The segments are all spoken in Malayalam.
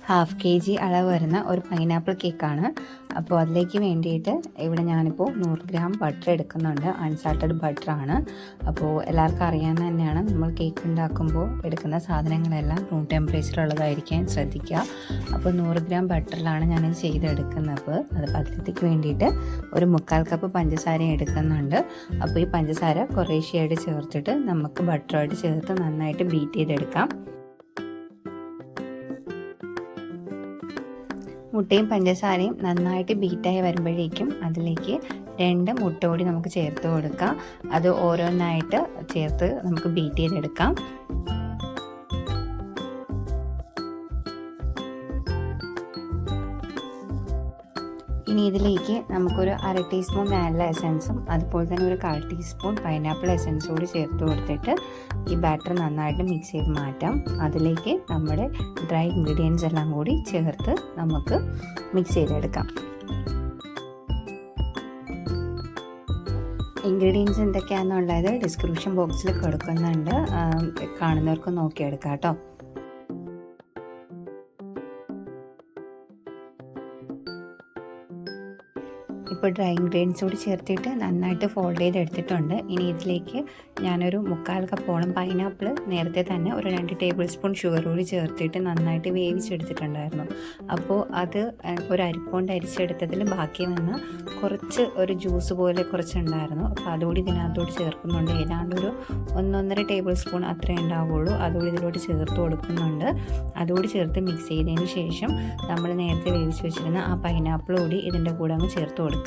1/2 kg അളവ് വരുന്ന ഒരു പൈനാപ്പിൾ കേക്കാണ്. അപ്പോൾ അതിലേക്ക് വേണ്ടിയിട്ട് ഇവിടെ ഞാനിപ്പോൾ 100 ഗ്രാം ബട്ടർ എടുക്കുന്നുണ്ട്. അൺസാൾട്ടഡ് ബട്ടറാണ്. അപ്പോൾ എല്ലാവർക്കും അറിയാവുന്ന തന്നെയാണ്, നമ്മൾ കേക്ക് ഉണ്ടാക്കുമ്പോൾ എടുക്കുന്ന സാധനങ്ങളെല്ലാം റൂം ടെമ്പറേച്ചർ ഉള്ളതായിരിക്കാൻ ശ്രദ്ധിക്കുക. അപ്പോൾ 100 ഗ്രാം ബട്ടറിലാണ് ഞാനിത് ചെയ്തെടുക്കുന്നത്. അത് അതിലേക്ക് വേണ്ടിയിട്ട് ഒരു 1/4 കപ്പ് പഞ്ചസാര എടുക്കുന്നുണ്ട്. അപ്പോൾ ഈ പഞ്ചസാര കുറേശ്ശെയായിട്ട് ചേർത്തിട്ട് നമുക്ക് ബട്ടറുമായിട്ട് ചേർത്ത് നന്നായിട്ട് ബീറ്റ് ചെയ്തെടുക്കാം. മുട്ടയും പഞ്ചസാരയും നന്നായിട്ട് ബീറ്റായി വരുമ്പോഴേക്കും അതിലേക്ക് 2 മുട്ട കൂടി നമുക്ക് ചേർത്ത് കൊടുക്കാം. അത് ഓരോന്നായിട്ട് ചേർത്ത് നമുക്ക് ബീറ്റ് ചെയ്തെടുക്കാം. ഇനി ഇതിലേക്ക് നമുക്കൊരു 1/2 ടീസ്പൂൺ വാനില എസൻസും അതുപോലെ തന്നെ ഒരു 1/4 ടീസ്പൂൺ പൈനാപ്പിൾ എസൻസും കൂടി ചേർത്ത് കൊടുത്തിട്ട് ഈ ബാറ്റർ നന്നായിട്ട് മിക്സ് ചെയ്ത് മാറ്റാം. അതിലേക്ക് നമ്മുടെ ഡ്രൈ ഇൻഗ്രീഡിയൻസ് എല്ലാം കൂടി ചേർത്ത് നമുക്ക് മിക്സ് ചെയ്തെടുക്കാം. ഇൻഗ്രീഡിയൻസ് എന്തൊക്കെയാണെന്നുള്ളത് ഡിസ്ക്രിപ്ഷൻ ബോക്സിൽ കൊടുക്കുന്നുണ്ട്, കാണുന്നവർക്ക് നോക്കിയെടുക്കാം കേട്ടോ. ഇപ്പോൾ ഡ്രൈ ഇൻഗ്രീഡിയൻസ് കൂടി ചേർത്തിട്ട് നന്നായിട്ട് ഫോൾഡ് ചെയ്തെടുത്തിട്ടുണ്ട്. ഇനി ഇതിലേക്ക് ഞാനൊരു 1/4 കപ്പോളം പൈനാപ്പിൾ നേരത്തെ തന്നെ ഒരു 2 ടേബിൾ സ്പൂൺ ഷുഗർ കൂടി ചേർത്തിട്ട് നന്നായിട്ട് വേവിച്ചെടുത്തിട്ടുണ്ടായിരുന്നു. അപ്പോൾ അത് ഒരു അരിപ്പോണ്ട് അരിച്ചെടുത്തതിൽ ബാക്കി വന്ന കുറച്ച് ഒരു ജ്യൂസ് പോലെ കുറച്ചുണ്ടായിരുന്നു. അപ്പോൾ അതുകൂടി ഇതിനകത്തോട്ട് ചേർക്കുന്നുണ്ട്. ഏതാണ്ട് ഒരു 1-1.5 ടേബിൾ സ്പൂൺ അത്രേ ഉണ്ടാവുള്ളൂ. അതുകൂടി ഇതിലോട്ട് ചേർത്ത് കൊടുക്കുന്നുണ്ട്. അതുകൂടി ചേർത്ത് മിക്സ് ചെയ്തതിന് ശേഷം നമ്മൾ നേരത്തെ വേവിച്ച് വെച്ചിരുന്ന ആ പൈനാപ്പിൾ കൂടി ഇതിൻ്റെ കൂടെ അങ്ങ് ചേർത്ത് കൊടുക്കുക.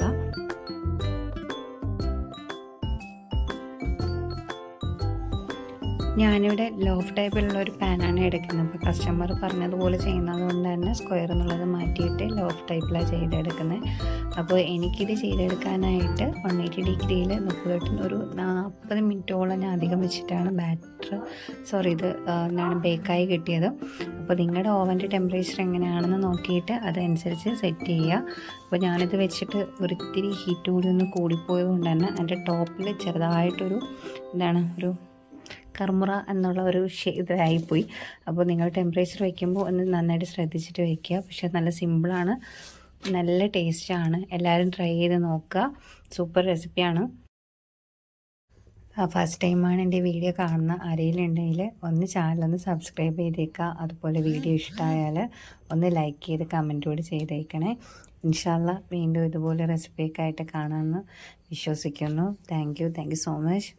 ഞാനിവിടെ ലോഫ് ടൈപ്പിലുള്ള ഒരു പാനാണ് എടുക്കുന്നത്. അപ്പോൾ കസ്റ്റമർ പറഞ്ഞതുപോലെ ചെയ്യുന്നത് കൊണ്ട് തന്നെ സ്ക്വയർ എന്നുള്ളത് മാറ്റിയിട്ട് ലോഫ് ടൈപ്പിലാണ് ചെയ്തെടുക്കുന്നത്. അപ്പോൾ എനിക്കിത് ചെയ്തെടുക്കാനായിട്ട് 180 ഡിഗ്രിയിൽ 30 ഒരു 40 മിനിറ്റോളം ഞാൻ അധികം വെച്ചിട്ടാണ് ഇത് എന്താണ് ബേക്കായി കിട്ടിയത്. അപ്പോൾ നിങ്ങളുടെ ഓവൻ്റെ ടെമ്പറേച്ചർ എങ്ങനെയാണെന്ന് നോക്കിയിട്ട് അതനുസരിച്ച് സെറ്റ് ചെയ്യുക. അപ്പോൾ ഞാനിത് വെച്ചിട്ട് ഒരിത്തിരി ഹീറ്റ് കൂടി ഒന്ന് കൂടിപ്പോയത് കൊണ്ട് തന്നെ അതിൻ്റെ ടോപ്പിൽ ചെറുതായിട്ടൊരു ഒരു കർമുറ എന്നുള്ള ഒരു ഇതായിപ്പോയി. അപ്പോൾ നിങ്ങൾ ടെമ്പറേച്ചർ വയ്ക്കുമ്പോൾ ഒന്ന് നന്നായിട്ട് ശ്രദ്ധിച്ചിട്ട് വയ്ക്കുക. പക്ഷേ നല്ല സിമ്പിളാണ്, നല്ല ടേസ്റ്റാണ്. എല്ലാവരും ട്രൈ ചെയ്ത് നോക്കുക. സൂപ്പർ റെസിപ്പിയാണ്. ഫസ്റ്റ് ടൈമാണ് എൻ്റെ വീഡിയോ കാണുന്ന ആരെങ്കിലും ഉണ്ടെങ്കിൽ ചാനലൊന്ന് സബ്സ്ക്രൈബ് ചെയ്തേക്കുക. അതുപോലെ വീഡിയോ ഇഷ്ടമായാൽ ഒന്ന് ലൈക്ക് ചെയ്ത് കമൻറ്റ് കൂടി ചെയ്തേക്കണേ. ഇൻഷാ അല്ലാഹ് വീണ്ടും ഇതുപോലെ റെസിപ്പിയൊക്കെ ആയിട്ട് കാണാമെന്ന് വിശ്വസിക്കുന്നു. Thank you so much.